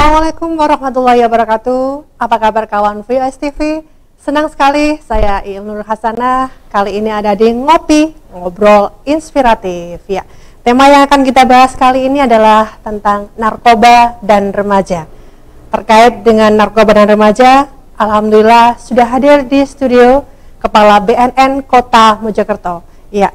Assalamualaikum warahmatullahi wabarakatuh. Apa kabar kawan VOS TV? Senang sekali saya Ilnur Hasanah. Kali ini ada di Ngopi, Ngobrol Inspiratif. Ya, tema yang akan kita bahas kali ini adalah tentang narkoba dan remaja. Terkait dengan narkoba dan remaja, alhamdulillah sudah hadir di studio Kepala BNN Kota Mojokerto. Ya,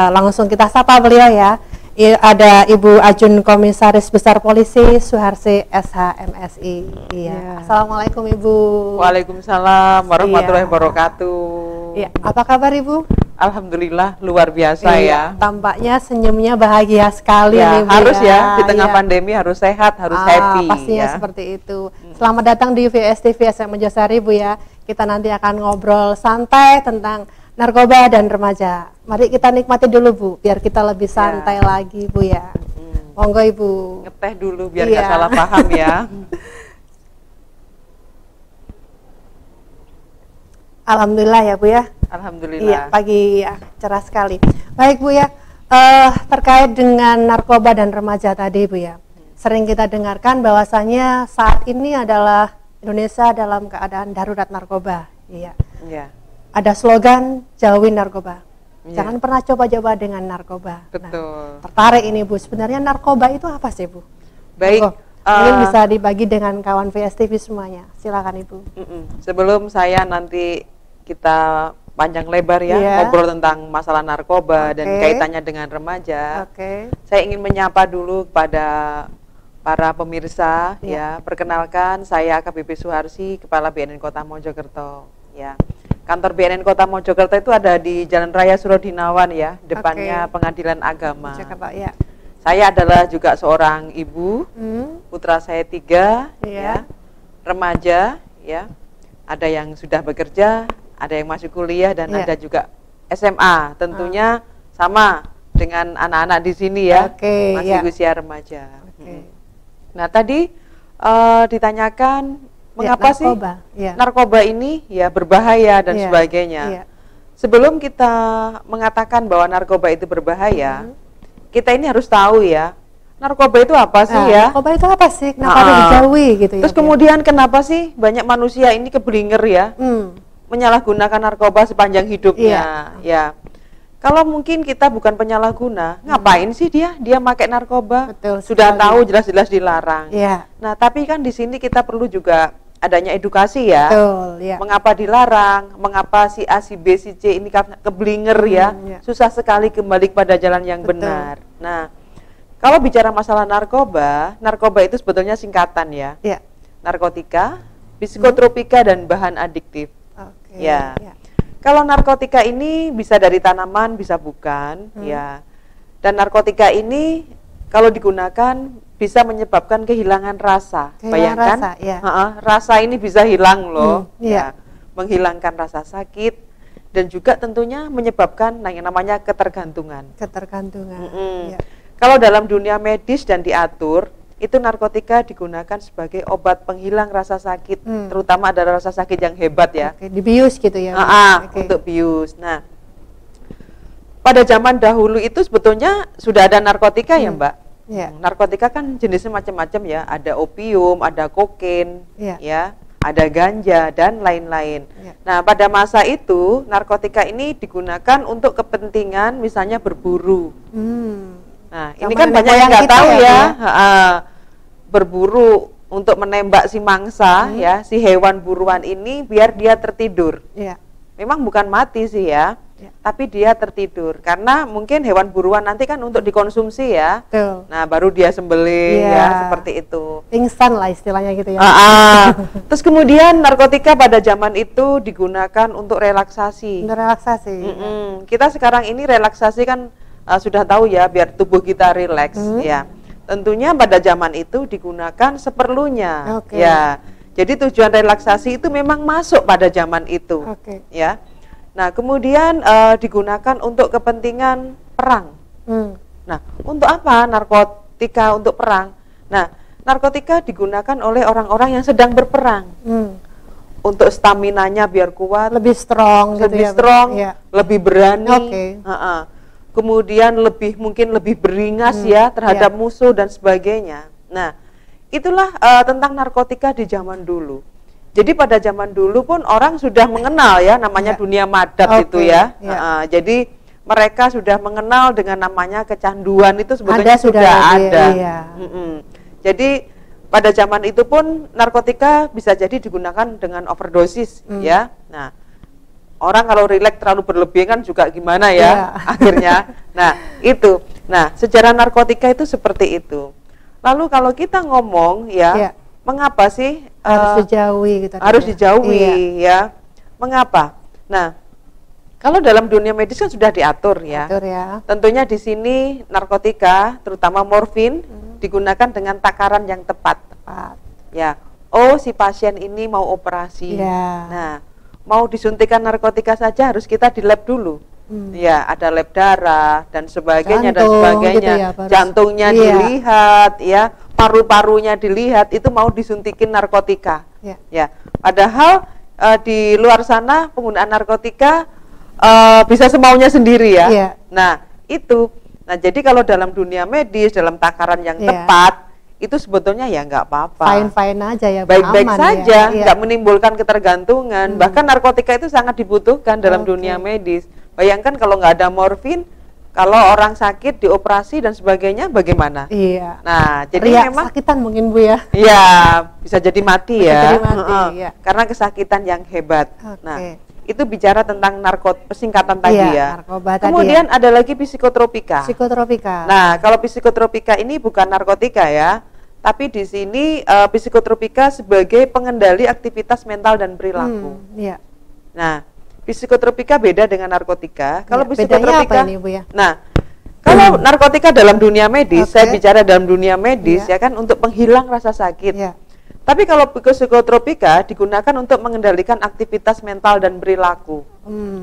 langsung kita sapa beliau ya. Ada Ibu Ajun Komisaris Besar Polisi Suharsi SH.MSI. Iya. Assalamualaikum Ibu. Waalaikumsalam warahmatullahi wabarakatuh. Iya. Apa kabar Ibu? Alhamdulillah luar biasa ya. Tampaknya senyumnya bahagia sekali ya, nih Bu. Harus ya, di tengah pandemi harus sehat, harus happy. Pastinya ya. Seperti itu. Selamat datang di VOS TV SM Mojosari Bu ya. Kita nanti akan ngobrol santai tentang narkoba dan remaja. Mari kita nikmati dulu Bu, biar kita lebih santai lagi Bu ya. Monggo Ibu. Ngeteh dulu biar nggak salah paham ya. Alhamdulillah ya Bu ya. Alhamdulillah. Iya, pagi ya, cerah sekali. Baik Bu ya, terkait dengan narkoba dan remaja tadi Bu ya. Sering kita dengarkan bahwasannya saat ini adalah Indonesia dalam keadaan darurat narkoba. Iya. Iya. Ada slogan jauhin narkoba. Jangan pernah coba-coba dengan narkoba. Betul. Nah, tertarik ini Bu, sebenarnya narkoba itu apa sih Bu? Baik. Mungkin bisa dibagi dengan kawan VOS TV semuanya. Silakan Ibu. Sebelum saya nanti kita panjang lebar ya ngobrol tentang masalah narkoba dan kaitannya dengan remaja. Saya ingin menyapa dulu kepada para pemirsa ya. Perkenalkan saya AKBP Suharsi, Kepala BNN Kota Mojokerto ya. Kantor BNN Kota Mojokerto itu ada di Jalan Raya Surodinawan ya, depannya Pengadilan Agama. Jakarta, ya. Saya adalah juga seorang ibu, putra saya 3, ya, remaja, ya, ada yang sudah bekerja, ada yang masih kuliah dan ada juga SMA. Tentunya sama dengan anak-anak di sini ya, masih usia remaja. Nah tadi ditanyakan. Mengapa sih narkoba ini ya berbahaya dan sebagainya. Sebelum kita mengatakan bahwa narkoba itu berbahaya, kita ini harus tahu ya, narkoba itu apa sih ya? Narkoba itu apa sih? Kenapa harus dijauhi gitu ya? Terus kemudian kenapa sih banyak manusia ini keblinger ya, menyalahgunakan narkoba sepanjang hidupnya ya. Kalau mungkin kita bukan penyalahguna, ngapain sih dia pakai narkoba? Betul, sudah tahu jelas-jelas dilarang. Ya. Nah, tapi kan di sini kita perlu juga adanya edukasi ya. Betul, ya. Mengapa dilarang? Mengapa si A, si B, si C ini keblinger ya? Susah sekali kembali pada jalan yang benar. Nah, kalau bicara masalah narkoba itu sebetulnya singkatan ya. Narkotika, psikotropika dan bahan adiktif. Ya. Kalau narkotika ini bisa dari tanaman, bisa bukan, ya. Dan narkotika ini kalau digunakan bisa menyebabkan kehilangan rasa. Bayangkan, rasa ini bisa hilang loh, ya. Menghilangkan rasa sakit dan juga tentunya menyebabkan yang namanya ketergantungan. Kalau dalam dunia medis dan diatur, itu narkotika digunakan sebagai obat penghilang rasa sakit, terutama ada rasa sakit yang hebat ya. Dibius gitu ya. Untuk bius. Nah, pada zaman dahulu itu sebetulnya sudah ada narkotika ya Mbak. Narkotika kan jenisnya macam-macam ya. Ada opium, ada kokain, ya, ada ganja dan lain-lain. Nah, pada masa itu narkotika ini digunakan untuk kepentingan misalnya berburu. Nah, ini kan banyak yang nggak tahu ya. Berburu untuk menembak si mangsa ya, si hewan buruan ini biar dia tertidur. Memang bukan mati sih ya, tapi dia tertidur karena mungkin hewan buruan nanti kan untuk dikonsumsi ya. Nah, baru dia sembelih ya, seperti itu. Pingsan lah istilahnya gitu ya. Terus kemudian narkotika pada zaman itu digunakan untuk relaksasi. Kita sekarang ini relaksasi kan sudah tahu ya, biar tubuh kita rileks ya. Tentunya pada zaman itu digunakan seperlunya ya. Jadi tujuan relaksasi itu memang masuk pada zaman itu ya. Nah, kemudian digunakan untuk kepentingan perang. Nah, untuk apa narkotika untuk perang? Nah, narkotika digunakan oleh orang-orang yang sedang berperang. Untuk staminanya biar kuat, lebih strong gitu ya, lebih berani. Kemudian mungkin lebih beringas ya terhadap musuh dan sebagainya. Nah, itulah tentang narkotika di zaman dulu. Jadi pada zaman dulu pun orang sudah mengenal ya namanya dunia madat itu ya. Jadi mereka sudah mengenal dengan namanya kecanduan itu sebetulnya sudah ada. Jadi pada zaman itu pun narkotika bisa jadi digunakan dengan overdosis ya. Nah, orang kalau rileks terlalu berlebihan juga gimana ya akhirnya. Nah, itu. Nah, sejarah narkotika itu seperti itu. Lalu kalau kita ngomong ya, mengapa sih harus dijauhi gitu? Harus dijauhi ya. Mengapa? Nah, kalau dalam dunia medis kan sudah diatur ya. Tentunya di sini narkotika, terutama morfin, digunakan dengan takaran yang tepat. Ya. Oh, si pasien ini mau operasi. Nah, mau disuntikan narkotika saja harus kita di lab dulu. Ya, ada lab darah dan sebagainya gitu ya, jantungnya dilihat ya, paru-parunya dilihat, itu mau disuntikin narkotika. Ya. Padahal di luar sana penggunaan narkotika bisa semaunya sendiri ya. Nah, itu. Nah, jadi kalau dalam dunia medis, dalam takaran yang tepat, itu sebetulnya ya nggak apa-apa. Fine-fine aja ya, baik-baik saja, nggak menimbulkan ketergantungan. Bahkan narkotika itu sangat dibutuhkan dalam dunia medis. Bayangkan kalau nggak ada morfin, kalau orang sakit dioperasi dan sebagainya, bagaimana? Nah, jadi memang kesakitan mungkin Bu ya. Iya, bisa jadi mati ya. Karena kesakitan yang hebat. Nah, itu bicara tentang singkatan tadi ya. Kemudian ada lagi psikotropika. Nah, kalau psikotropika ini bukan narkotika ya, tapi di sini psikotropika sebagai pengendali aktivitas mental dan perilaku. Nah, psikotropika beda dengan narkotika. Kalau psikotropika, apa ini, Bu, ya? Nah, kalau narkotika dalam dunia medis, saya bicara dalam dunia medis ya kan untuk penghilang rasa sakit. Tapi kalau psikotropika digunakan untuk mengendalikan aktivitas mental dan perilaku.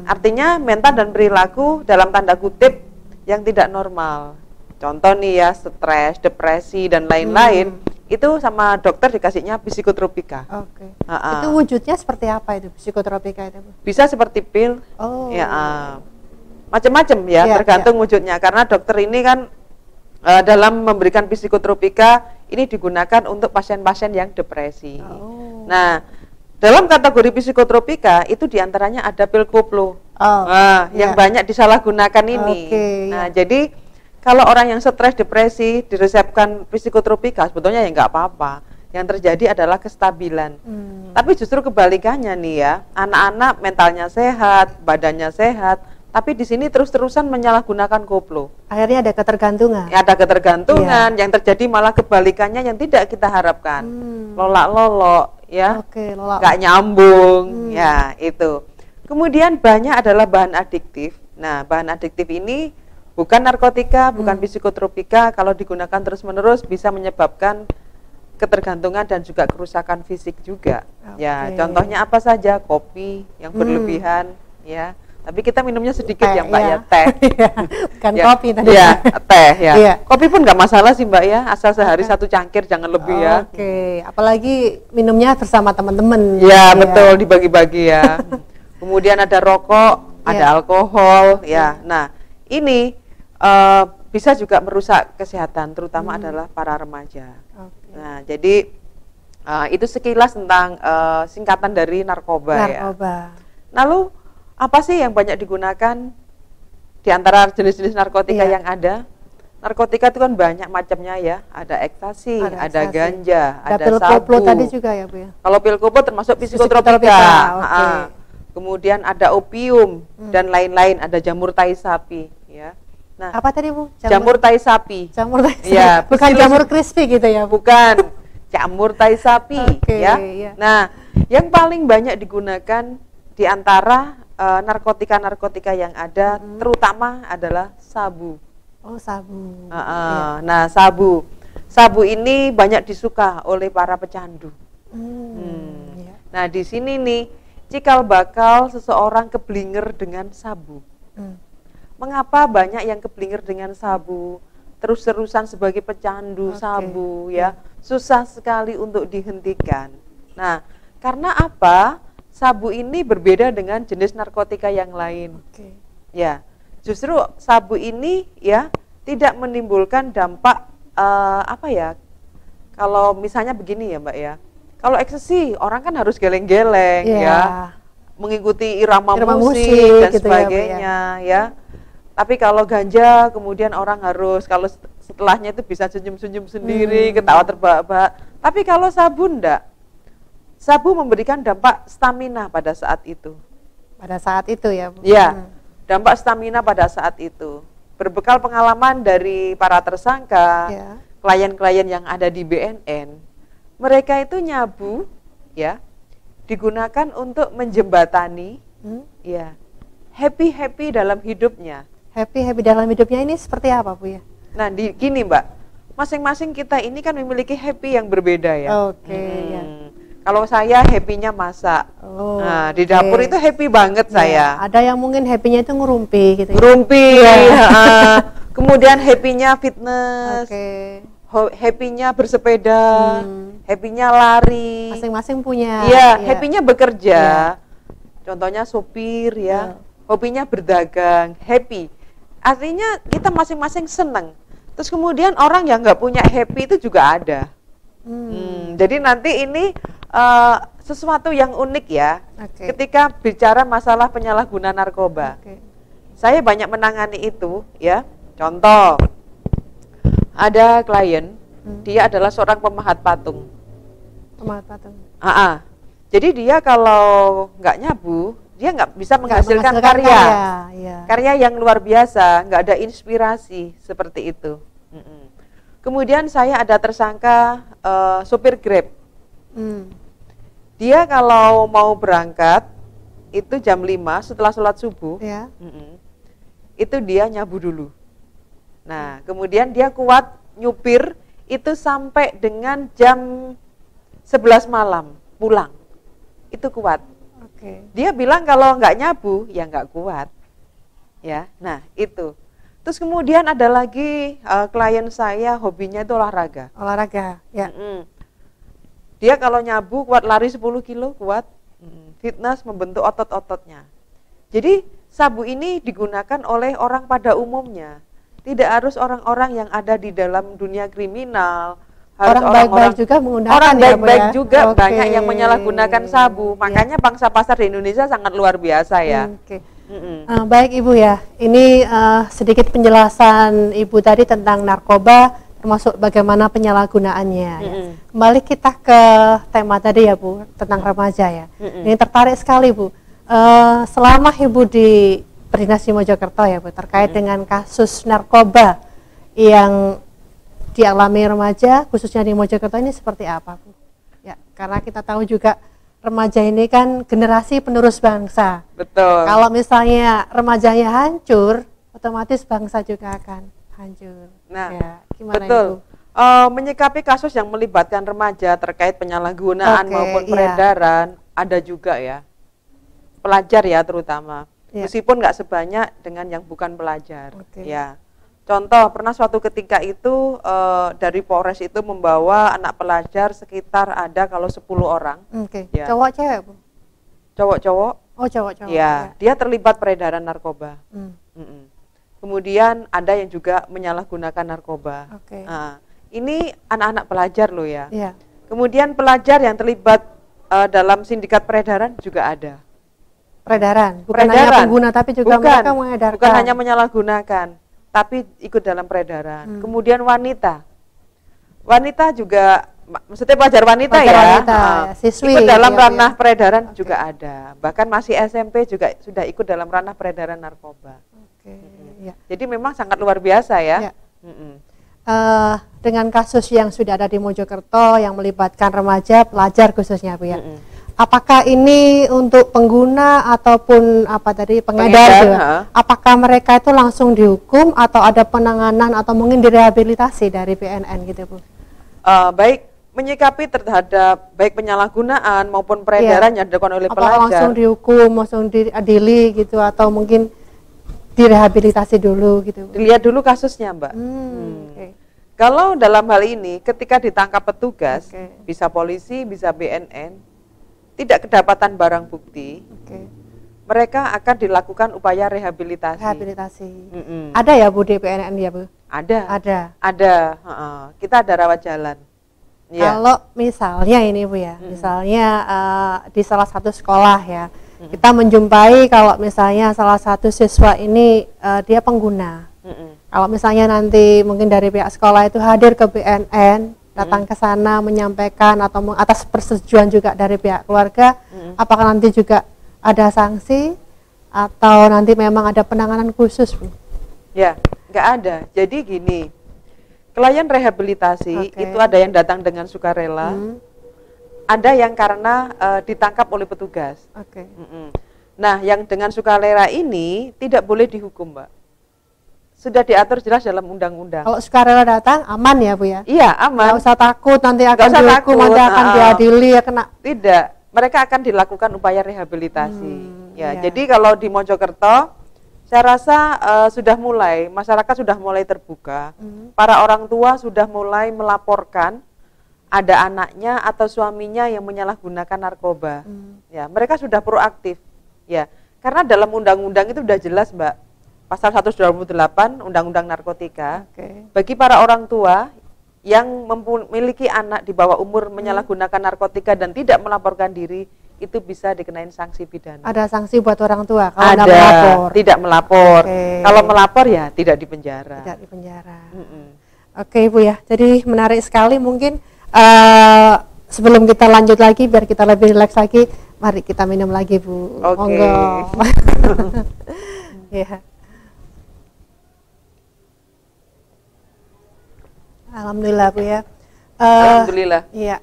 Artinya mental dan perilaku dalam tanda kutip yang tidak normal. Contoh nih ya, stres, depresi dan lain-lain. Itu sama dokter dikasihnya psikotropika. Itu wujudnya seperti apa itu psikotropika itu? Bisa seperti pil. Macam-macam ya, tergantung wujudnya. Karena dokter ini kan dalam memberikan psikotropika ini digunakan untuk pasien-pasien yang depresi. Nah, dalam kategori psikotropika itu diantaranya ada pil koplo. Yang banyak disalahgunakan ini. Nah, jadi kalau orang yang stres, depresi, diresepkan psikotropika, sebetulnya ya nggak apa-apa. Yang terjadi adalah kestabilan. Tapi justru kebalikannya nih ya, anak-anak mentalnya sehat, badannya sehat, tapi di sini terus-terusan menyalahgunakan koplo. Akhirnya ada ketergantungan. Ada ketergantungan, yang terjadi malah kebalikannya yang tidak kita harapkan. Lolak-lolok, ya, nggak nyambung, ya itu. Kemudian banyak adalah bahan adiktif. Nah, bahan adiktif ini bukan narkotika, bukan psikotropika. Kalau digunakan terus-menerus bisa menyebabkan ketergantungan dan juga kerusakan fisik juga. Ya, contohnya apa saja? Kopi yang berlebihan, ya. Tapi kita minumnya sedikit ya Mbak ya, teh. Bukan kopi tadi. Ya, teh ya. Kopi pun nggak masalah sih Mbak ya, asal sehari 1 cangkir, jangan lebih ya. Apalagi minumnya bersama teman-teman. Ya, betul, dibagi-bagi ya. Kemudian ada rokok, ada alkohol, ya. Nah, ini bisa juga merusak kesehatan, terutama adalah para remaja. Nah, jadi itu sekilas tentang singkatan dari narkoba. Ya. Lalu apa sih yang banyak digunakan di antara jenis-jenis narkotika yang ada? Narkotika itu kan banyak macamnya ya. Ada ekstasi, ada ganja, ada pil sabu. koplo tadi juga ya Bu ya? Kalau pil koplo termasuk psikotropika. Kemudian ada opium dan lain-lain. Ada jamur tai sapi. Ya. Nah, apa tadi Bu? Jamur tai sapi. Jamur tai sapi. Ya, bukan jamur crispy gitu ya? Bukan. Jamur tai sapi. Ya. Nah, yang paling banyak digunakan di antara narkotika-narkotika yang ada, terutama adalah sabu. Sabu. Nah, sabu ini banyak disuka oleh para pecandu. Nah, di sini nih cikal bakal seseorang keblinger dengan sabu. Mengapa banyak yang keblinger dengan sabu? Terus-terusan sebagai pecandu sabu ya, susah sekali untuk dihentikan. Nah, karena apa? Sabu ini berbeda dengan jenis narkotika yang lain. Ya, justru sabu ini ya tidak menimbulkan dampak kalau misalnya begini ya Mbak ya, kalau ekstasi orang kan harus geleng-geleng ya, mengikuti irama musik dan gitu sebagainya ya. Tapi kalau ganja kemudian orang harus, kalau setelahnya itu bisa senyum-senyum sendiri, ketawa terbahak-bahak. Tapi kalau sabu enggak, sabu memberikan dampak stamina pada saat itu. Pada saat itu ya Bu? Ya, dampak stamina pada saat itu. Berbekal pengalaman dari para tersangka, klien-klien yang ada di BNN, mereka itu nyabu ya, digunakan untuk menjembatani ya, happy dalam hidupnya. Happy dalam hidupnya ini seperti apa Bu ya? Nah, gini Mbak, masing-masing kita ini kan memiliki happy yang berbeda ya. Ya. Kalau saya happy-nya masak. Nah, di dapur itu happy banget saya. Ada yang mungkin happy-nya itu ngerumpi gitu. Ngerumpi. Kemudian happy-nya fitness. Happy-nya bersepeda. Happy-nya lari. Masing-masing punya. Iya, happy-nya bekerja. Contohnya sopir ya. Hobinya berdagang, happy. Artinya kita masing-masing senang. Terus kemudian orang yang nggak punya happy itu juga ada. Jadi nanti ini sesuatu yang unik ya. Ketika bicara masalah penyalahgunaan narkoba, saya banyak menangani itu ya. Contoh, ada klien, dia adalah seorang pemahat patung. Pemahat patung. Jadi dia kalau nggak nyabu, dia nggak bisa menghasilkan karya. Karya yang luar biasa, nggak ada inspirasi seperti itu. Kemudian saya ada tersangka sopir Grab. Dia kalau mau berangkat itu jam 5 setelah sholat subuh, itu dia nyabu dulu. Nah, kemudian dia kuat nyupir itu sampai dengan jam 11 malam pulang. Itu kuat. Dia bilang kalau nggak nyabu ya nggak kuat. Ya, nah itu. Terus kemudian ada lagi klien saya hobinya itu olahraga. Olahraga, ya. Dia kalau nyabu kuat lari 10 kilo kuat, fitness membentuk otot-ototnya. Jadi sabu ini digunakan oleh orang pada umumnya. Tidak harus orang-orang yang ada di dalam dunia kriminal. Orang baik-baik juga menggunakan. Orang baik-baik juga banyak yang menyalahgunakan sabu. Makanya pangsa pasar di Indonesia sangat luar biasa ya. Baik Ibu ya, ini sedikit penjelasan Ibu tadi tentang narkoba, termasuk bagaimana penyalahgunaannya. Ya. Kembali kita ke tema tadi ya Bu, tentang remaja ya. Ini tertarik sekali Bu. Selama Ibu di Perdinas di Mojokerto ya Bu, terkait dengan kasus narkoba yang dialami remaja, khususnya di Mojokerto ini seperti apa Bu? Ya, karena kita tahu juga remaja ini kan generasi penerus bangsa. Betul. Kalau misalnya remajanya hancur, otomatis bangsa juga akan hancur. Nah, ya, gimana betul. Ibu? Menyikapi kasus yang melibatkan remaja terkait penyalahgunaan maupun peredaran, ada juga ya. Pelajar ya terutama. Meskipun nggak sebanyak dengan yang bukan pelajar. Ya. Contoh, pernah suatu ketika itu dari Polres itu membawa anak pelajar sekitar ada kalau 10 orang. Ya. Cowok cewek Bu? Cowok-cowok. Oh cowok-cowok. Ya, dia terlibat peredaran narkoba. Kemudian ada yang juga menyalahgunakan narkoba. Nah, ini anak-anak pelajar loh ya. Kemudian pelajar yang terlibat dalam sindikat peredaran juga ada. Peredaran? Bukan hanya pengguna tapi juga mereka mengedarkan. Bukan hanya menyalahgunakan, tapi ikut dalam peredaran. Kemudian wanita juga, maksudnya pelajar wanita siswi, ikut dalam ranah peredaran juga ada. Bahkan masih SMP juga sudah ikut dalam ranah peredaran narkoba. Jadi memang sangat luar biasa ya. Dengan kasus yang sudah ada di Mojokerto yang melibatkan remaja, pelajar khususnya Bu ya. Apakah ini untuk pengguna ataupun pengedar juga? Apakah mereka itu langsung dihukum atau ada penanganan atau mungkin direhabilitasi dari BNN gitu Bu? Baik menyikapi terhadap baik penyalahgunaan maupun peredaran yang dilakukan oleh pelajar. Apakah langsung dihukum, langsung diadili gitu atau mungkin direhabilitasi dulu gitu Bu? Dilihat dulu kasusnya Mbak. Kalau dalam hal ini ketika ditangkap petugas, bisa polisi, bisa BNN, tidak kedapatan barang bukti, mereka akan dilakukan upaya rehabilitasi. Ada ya Bu di BNN ya Bu? Ada. Kita ada rawat jalan. Kalau misalnya ini Bu ya, misalnya di salah satu sekolah ya, kita menjumpai kalau misalnya salah satu siswa ini dia pengguna. Kalau misalnya nanti mungkin dari pihak sekolah itu hadir ke BNN, datang ke sana menyampaikan atau atas persetujuan juga dari pihak keluarga, apakah nanti juga ada sanksi atau nanti memang ada penanganan khusus Bu? Ya, nggak ada. Jadi gini, klien rehabilitasi itu ada yang datang dengan sukarela, ada yang karena ditangkap oleh petugas. Nah, yang dengan sukarela ini tidak boleh dihukum, Mbak. Sudah diatur jelas dalam undang-undang. Kalau sukarela datang aman ya Bu ya? Iya, aman. Nggak usah takut nanti akan dihukum, nanti akan diadili ya kena. Tidak, mereka akan dilakukan upaya rehabilitasi. Jadi kalau di Mojokerto, saya rasa masyarakat sudah mulai terbuka. Para orang tua sudah mulai melaporkan ada anaknya atau suaminya yang menyalahgunakan narkoba. Ya, mereka sudah proaktif. Ya, karena dalam undang-undang itu sudah jelas, Mbak. Pasal 128 Undang-Undang Narkotika. Bagi para orang tua yang memiliki anak di bawah umur menyalahgunakan narkotika dan tidak melaporkan diri, itu bisa dikenain sanksi pidana. Ada sanksi buat orang tua kalau ada, melapor? Tidak melapor. Kalau melapor ya tidak dipenjara. Tidak dipenjara. Oke Bu ya, jadi menarik sekali. Mungkin sebelum kita lanjut lagi, biar kita lebih rileks lagi, mari kita minum lagi Bu. Monggo. Ya. Alhamdulillah Bu ya. Alhamdulillah. Iya.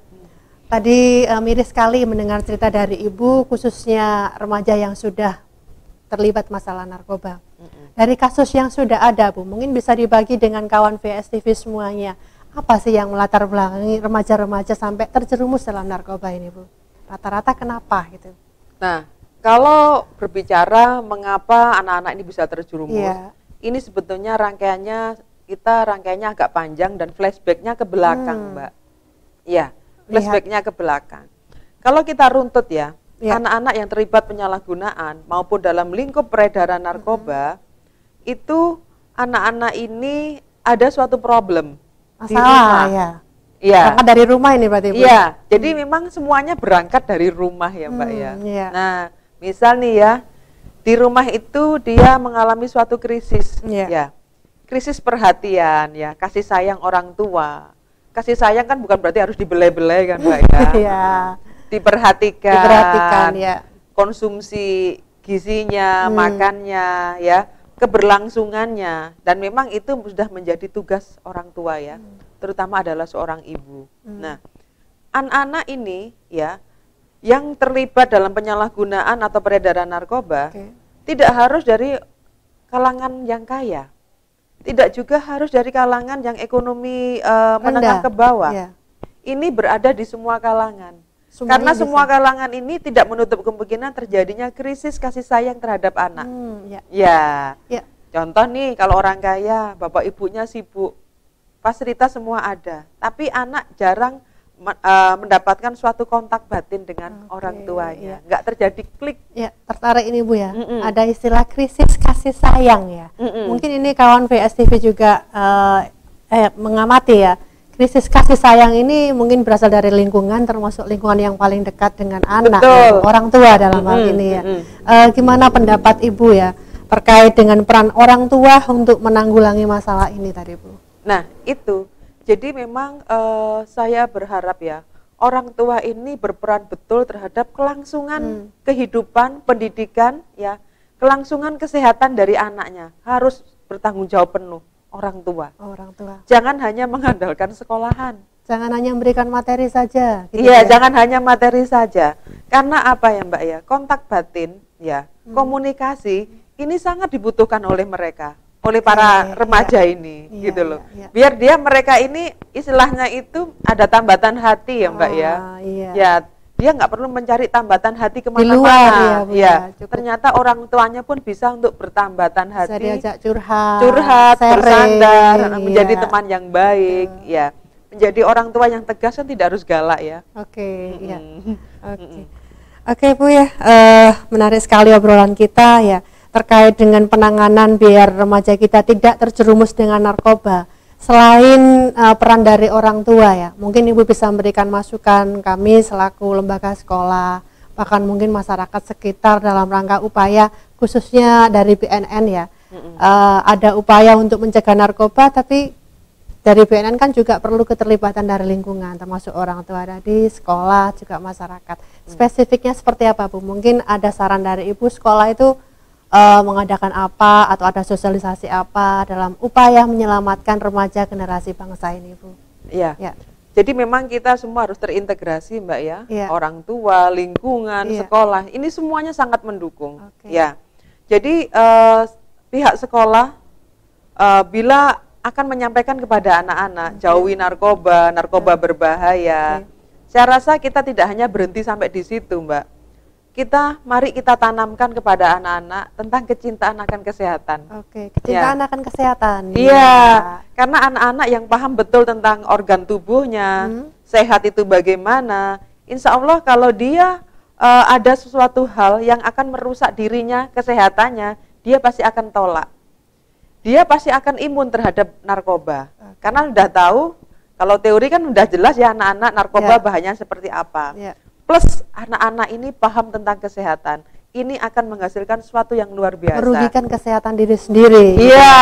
Tadi miris sekali mendengar cerita dari Ibu, khususnya remaja yang sudah terlibat masalah narkoba. Dari kasus yang sudah ada Bu, mungkin bisa dibagi dengan kawan VSTV semuanya. Apa sih yang melatar belakangi remaja-remaja sampai terjerumus dalam narkoba ini Bu? Rata-rata kenapa gitu? Nah, kalau berbicara mengapa anak-anak ini bisa terjerumus, ini sebetulnya rangkaiannya agak panjang dan flashbacknya ke belakang, Mbak. Iya, flashbacknya ke belakang. Kalau kita runtut ya, anak-anak yang terlibat penyalahgunaan maupun dalam lingkup peredaran narkoba, itu anak-anak ini ada suatu problem. Masalah ya. Iya. Berangkat dari rumah ini berarti Bu? Iya, jadi memang semuanya berangkat dari rumah ya Mbak ya. Nah, misal nih ya, di rumah itu dia mengalami suatu krisis, ya. Krisis perhatian ya, kasih sayang orang tua. Kasih sayang kan bukan berarti harus dibelai-belai kan Mbak ya. Diperhatikan ya. Konsumsi gizinya, makannya ya, keberlangsungannya, dan memang itu sudah menjadi tugas orang tua ya, terutama adalah seorang ibu. Nah, anak-anak ini ya yang terlibat dalam penyalahgunaan atau peredaran narkoba tidak harus dari kalangan yang kaya. Tidak juga harus dari kalangan yang ekonomi menengah ke bawah. Ini berada di semua kalangan. Karena semua kalangan ini tidak menutup kemungkinan terjadinya krisis kasih sayang terhadap anak. Contoh nih, kalau orang kaya, bapak ibunya sibuk, fasilitas semua ada, tapi anak jarang mendapatkan suatu kontak batin dengan orang tuanya, nggak terjadi klik. Ya, tertarik ini Bu ya. Ada istilah krisis kasih sayang ya. Mungkin ini kawan VSTV juga mengamati ya. Krisis kasih sayang ini mungkin berasal dari lingkungan, termasuk lingkungan yang paling dekat dengan anak, ya, orang tua dalam hal ini ya. Gimana pendapat Ibu ya terkait dengan peran orang tua untuk menanggulangi masalah ini tadi Bu? Nah itu. Jadi memang saya berharap ya, orang tua ini berperan betul terhadap kelangsungan kehidupan, pendidikan, ya, kelangsungan kesehatan dari anaknya. Harus bertanggung jawab penuh orang tua. Jangan hanya mengandalkan sekolahan. Jangan hanya memberikan materi saja. Gitu ya, jangan hanya materi saja. Karena apa ya Mbak ya, kontak batin, ya, komunikasi ini sangat dibutuhkan oleh mereka. Oleh para remaja ini, gitu loh. Biar mereka ini istilahnya itu ada tambatan hati ya Mbak ya. Ya, dia nggak perlu mencari tambatan hati kemana-mana. Ternyata orang tuanya pun bisa untuk bertambatan hati. Bisa diajak curhat, bersandar, menjadi teman yang baik, ya. Menjadi orang tua yang tegas kan tidak harus galak ya. Oke Bu ya, menarik sekali obrolan kita ya. Terkait dengan penanganan biar remaja kita tidak terjerumus dengan narkoba. selain peran dari orang tua ya, mungkin Ibu bisa memberikan masukan kami selaku lembaga sekolah, bahkan mungkin masyarakat sekitar dalam rangka upaya khususnya dari BNN ya, ada upaya untuk mencegah narkoba, tapi dari BNN kan juga perlu keterlibatan dari lingkungan, termasuk orang tua tadi, sekolah, juga masyarakat. Spesifiknya seperti apa Bu? Mungkin ada saran dari Ibu, sekolah itu mengadakan apa atau ada sosialisasi apa dalam upaya menyelamatkan remaja generasi bangsa ini Bu? Iya. Ya. Jadi memang kita semua harus terintegrasi Mbak ya. Orang tua, lingkungan, sekolah, ini semuanya sangat mendukung. Ya. Jadi pihak sekolah bila akan menyampaikan kepada anak-anak jauhi narkoba, narkoba berbahaya. Saya rasa kita tidak hanya berhenti sampai di situ, Mbak. Mari kita tanamkan kepada anak-anak tentang kecintaan akan kesehatan. Kecintaan akan kesehatan. Iya, karena anak-anak yang paham betul tentang organ tubuhnya, sehat itu bagaimana, insya Allah kalau dia ada sesuatu hal yang akan merusak dirinya, kesehatannya, dia pasti akan tolak. Dia pasti akan imun terhadap narkoba. Karena sudah tahu, kalau teori kan sudah jelas ya anak-anak narkoba bahayanya seperti apa. Plus anak-anak ini paham tentang kesehatan. Ini akan menghasilkan sesuatu yang luar biasa. Merugikan kesehatan diri sendiri. Iya,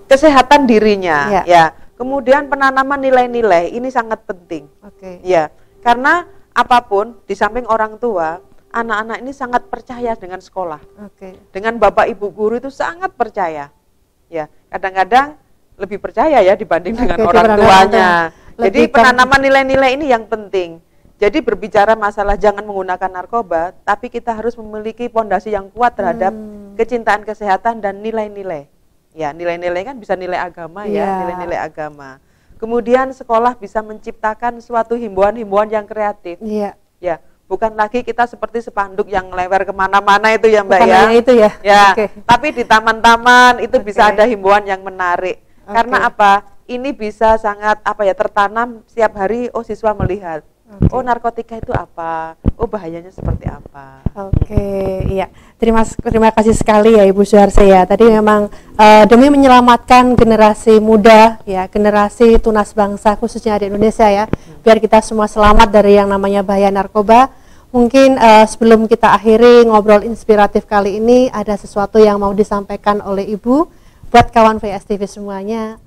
kesehatan dirinya. Ya. Kemudian penanaman nilai-nilai ini sangat penting. Ya, karena apapun di samping orang tua, anak-anak ini sangat percaya dengan sekolah. Dengan bapak ibu guru itu sangat percaya. Ya, kadang-kadang lebih percaya ya dibanding dengan orang tuanya. Jadi penanaman nilai-nilai ini yang penting. Jadi berbicara masalah jangan menggunakan narkoba, tapi kita harus memiliki fondasi yang kuat terhadap kecintaan kesehatan dan nilai-nilai. Ya, nilai-nilai kan bisa nilai agama ya, nilai-nilai agama. Kemudian sekolah bisa menciptakan suatu himbauan-himbauan yang kreatif. Ya, bukan lagi kita seperti spanduk yang lewer kemana-mana itu ya Mbak. Bukan itu ya. Tapi di taman-taman itu bisa ada himbauan yang menarik. Karena apa? Ini bisa sangat tertanam setiap hari. Oh, siswa melihat. Oh, narkotika itu apa? Oh, bahayanya seperti apa? Iya. Terima kasih sekali ya Ibu Suharse ya. Tadi memang demi menyelamatkan generasi muda ya, generasi tunas bangsa khususnya di Indonesia ya, biar kita semua selamat dari yang namanya bahaya narkoba. Mungkin sebelum kita akhiri ngobrol inspiratif kali ini, ada sesuatu yang mau disampaikan oleh Ibu buat kawan VS TV semuanya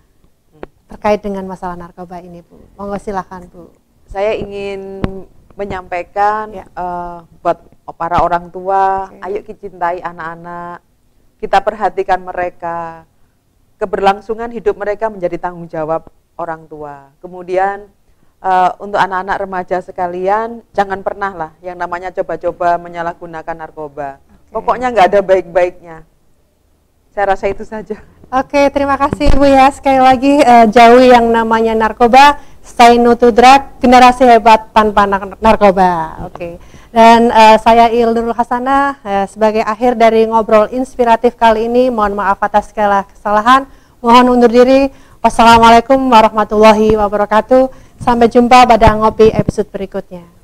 terkait dengan masalah narkoba ini Bu. Monggo silakan Bu. Saya ingin menyampaikan buat para orang tua, ayo kita cintai anak-anak, kita perhatikan mereka, keberlangsungan hidup mereka menjadi tanggung jawab orang tua. Kemudian untuk anak-anak remaja sekalian, jangan pernah lah yang namanya coba-coba menyalahgunakan narkoba. Pokoknya nggak ada baik-baiknya. Saya rasa itu saja. Terima kasih Bu ya. Sekali lagi jauhi yang namanya narkoba, say no to drug, generasi hebat tanpa narkoba. Dan saya Ilnur Hasanah sebagai akhir dari ngobrol inspiratif kali ini, mohon maaf atas segala kesalahan, mohon undur diri. Wassalamualaikum warahmatullahi wabarakatuh. Sampai jumpa pada ngopi episode berikutnya.